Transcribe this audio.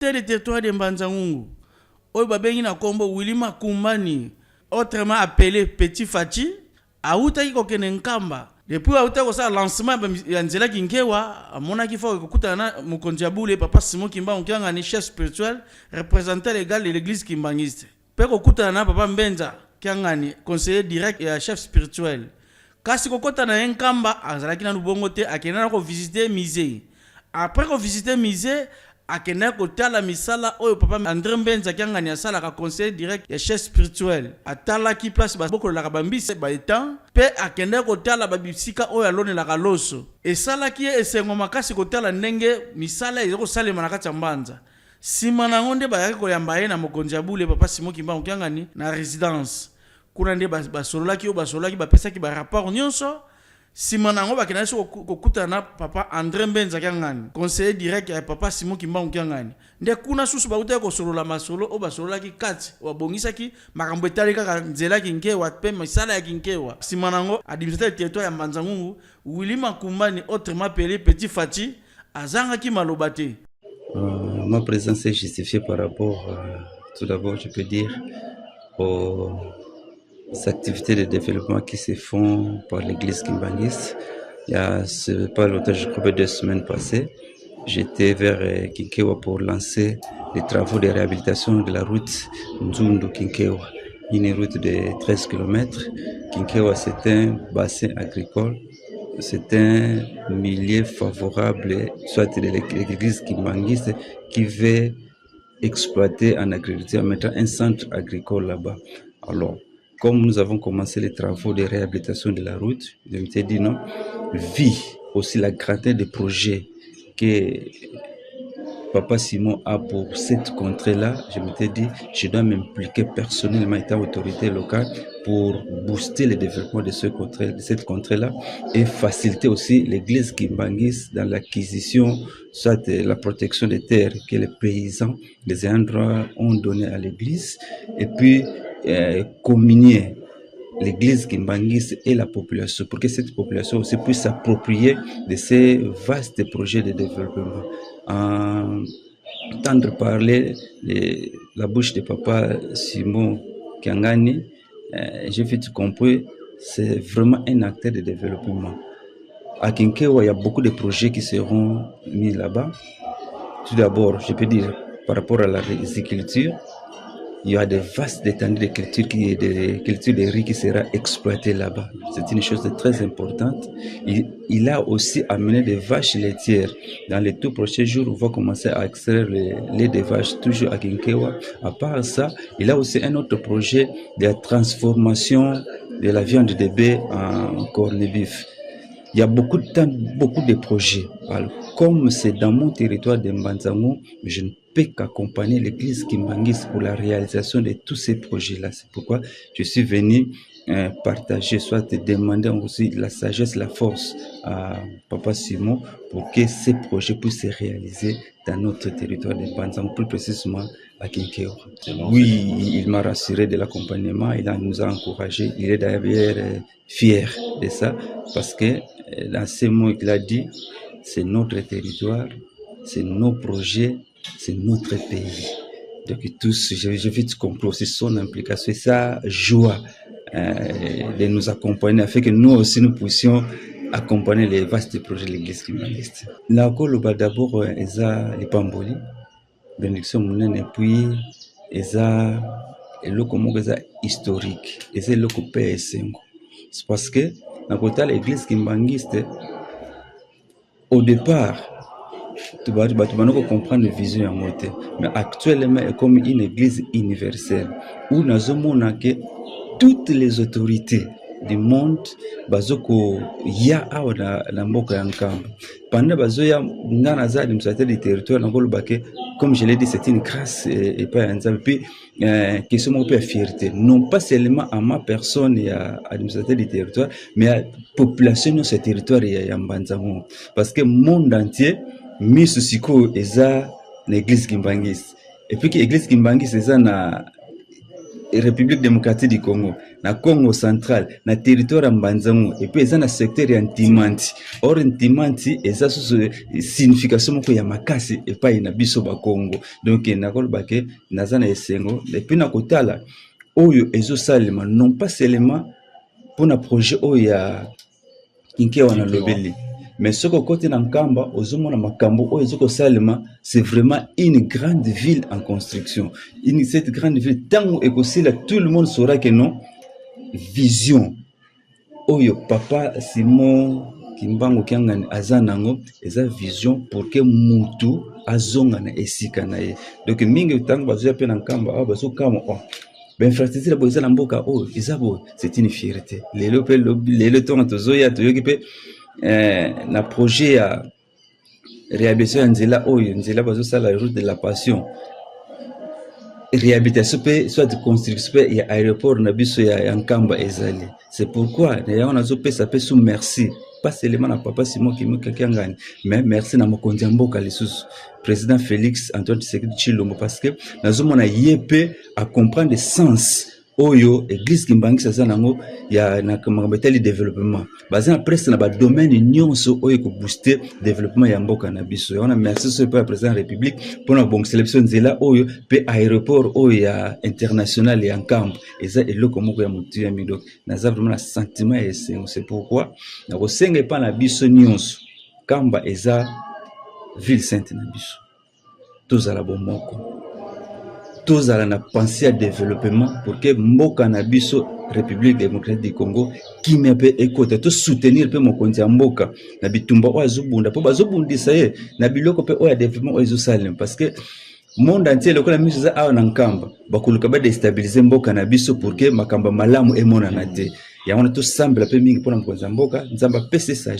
tel territoire de Mbanzangungu oyo babengi na kombo Willy Makumbani, autrement appelé Petit Fati, autaki kokende nkamba depuis autaki kosala lancement ya nzela kinkewa amonaki fo kokutana na mokonzi ya Bule Papa Simon Kimbangu kiangani chef spirituel représentant légal de l'église kimbangiste, pe kokutana na Papa Mbenza kiangani conseiller direct ya chef spirituel. Kasi kokota na nkamba azalaki na lubongo te, akenda na ko visiter musée. Après ko visiter musée, akenda kotala misala oyo Papa André Mbenza kiangani asala ka conseiller direct ya chef spirituel. Atala ki place boko la bambisi ba etan pe akenda kotala babisika oyo alone la kaloso. Esala ki esengo makasi kotala ndenge misala ezoko salema na kati ya Mbanza. Sima na ngonde bayaki koyamba ye na mokonzi ya Bule Papa Simon Kimbangu kiangani na résidence. Kuna nde basololaki oyo basololaki bapesaki ba rapport nyonso. Sima nango bakena so kokutana na Papa André Mbenza kiangani conseiller direct ya Papa Simon Kimbangu kiangani. Nde kuna susu bautaki kosolola masolo oyo basololaki kati babongisaki makambo etali kaka nzela kinkewa pe misala ya kinkewa. Sima nango administrateur territoire ya Mbanzangungu Willy Makumbani, autrement appelé Petit Fati, azangaki maloba te. Ma présence est justifiée par rapport, tout d'abord, je peux dire, aux activités de développement qui se font par l'église kimbangiste. Il y a, c'est pas longtemps, je crois, 2 semaines passées, j'étais vers Kinkewa pour lancer les travaux de réhabilitation de la route Nzundu-Kinkewa. Une route de 13 km. Kinkewa, c'est un bassin agricole. C'est un milieu favorable, soit de l'église kimbangiste qui veut exploiter en agriculture, en mettant un centre agricole là-bas. Alors, comme nous avons commencé les travaux de réhabilitation de la route, je me suis dit non, vu aussi la grandeur des projets que Papa Simon a pour cette contrée-là, je m'étais dit, je dois m'impliquer personnellement étant autorité locale pour booster le développement de cette contrée-là et faciliter aussi l'église kimbangiste dans l'acquisition, soit de la protection des terres que les paysans, les endroits ont donné à l'église, et puis communier l'église kimbangiste et la population pour que cette population aussi puisse s'approprier de ces vastes projets de développement. Entendre parler de la bouche de Papa Simon Kiangani, j'ai vite compris, c'est vraiment un acteur de développement. À Kinkewa, il y a beaucoup de projets qui seront mis là-bas. Tout d'abord, je peux dire, par rapport à la riziculture, il y a des vastes étendues de culture de riz qui sera exploitée là-bas. C'est une chose de très importante. Il a aussi amené des vaches laitières. Dans les tout prochains jours, on va commencer à extraire les lait des vaches, toujours à Kinkewa. À part ça, il a aussi un autre projet de la transformation de la viande de bœuf en corned beef. Il y a beaucoup de projets. Alors, comme c'est dans mon territoire de Mbanzangungu, je ne peux qu'accompagner l'église kimbangiste pour la réalisation de tous ces projets-là. C'est pourquoi je suis venu partager, soit demander aussi la sagesse, la force à Papa Simon pour que ces projets puissent se réaliser dans notre territoire de Mbanzangungu, plus précisément à Kinkewa. Oui, il m'a rassuré de l'accompagnement, nous a encouragés. Il est d'ailleurs fier de ça parce que dans ces mots qu'il a dit, c'est notre territoire, c'est nos projets, c'est notre pays. Donc tous, j'ai vite compris aussi son implication et sa joie de nous accompagner afin que nous aussi nous puissions accompagner les vastes projets de l'église kimbangiste. Nakoloba d'abord eza lipamboli, bénédiction monene et puis eza eloko moko eza historique, eza eloko pe esengo. C'est parce que dans l'église kimbangiste, au départ, tu vas comprendre la vision en moté. Mais actuellement, c'est comme une église universelle où nous avons que toutes les autorités du monde bazoko ya awa na mboka ya Nkamba. Pendant bazoya ngana za administrateur du territoire ngolo bake, comme je l'ai dit, c'est une grâce et pas un nzambe. Puis question mo pe fierté, non pas seulement à ma personne et à administrateur du territoire, mais à population de ce territoire ya Mbanzangungu, parce que monde entier mis siko eza l'église kimbangiste. Et puis que l'église kimbangiste eza na République démocratique du Congo. na Congo central na territoire ya Mbanzango et puis eza na secteur ya Ntimanti. Or Ntimanti eza sous signification moko ya makasi epai na biso ba Congo. Donc nakoloba ke naza na esengo et puis na kotala oyo ezosalema non pas seulement pour un projet oya Kinkewa na lobeli. Mais ce côté dans Kamba, ozomona makambo o ezoko salema, c'est vraiment une grande ville en construction. Cette grande ville tant ekosila tout le monde saura que non vision. Oyo papa Simon Kimbangu Kiangani azanango eza vision pour que mutu azonga na esika na ye. Donc mingi tango bazoya pe na Kamba bazo kama ben frère boza na mboka izabo c'est une fierté. Lelo tonga tozoya toyoki pe na projet ya réhabilitation nzela nzela bazo sala la route de la passion réhabilitation pe soit de construction pe ya aéroport na biso ya Nkamba ezali. C'est pourquoi on a zo pesa pe sous merci pas seulement na papa Simon Kiangani mais merci na mokonzi mboka lisusu président Félix Antoine Tshisekedi Tshilombo parce que nazomona yepe à comprendre le sens oyo église kimbangisa zanango ya na kamabetali développement basé en presque na ba domaine nyonso oyo ko booster développement ya mboka na biso. On a merci sur le président République pour na bonne sélection nzela oyo pe aéroport oyo ya international ya Nkamba eza eloko moko ya mutu ya midok naza vraiment na sentiment et c'est pourquoi na ko senga pa na biso nyonso Kamba eza ville sainte na biso tozala bomoko tozala na pensée à développement pour que mboka na biso République démocratique du Congo qui me peut écouter to soutenir pe mokonzi ya mboka na bitumba o azobunda po bazobundisa ye na biloko pe o ya développement o ezosalem parce que monde entier lokola miso za awa na Nkamba bakuluka ba déstabiliser mboka na biso pour que makamba malamu emona na te ya on to sambela pe mingi pona mokonzi ya mboka nzamba pese sage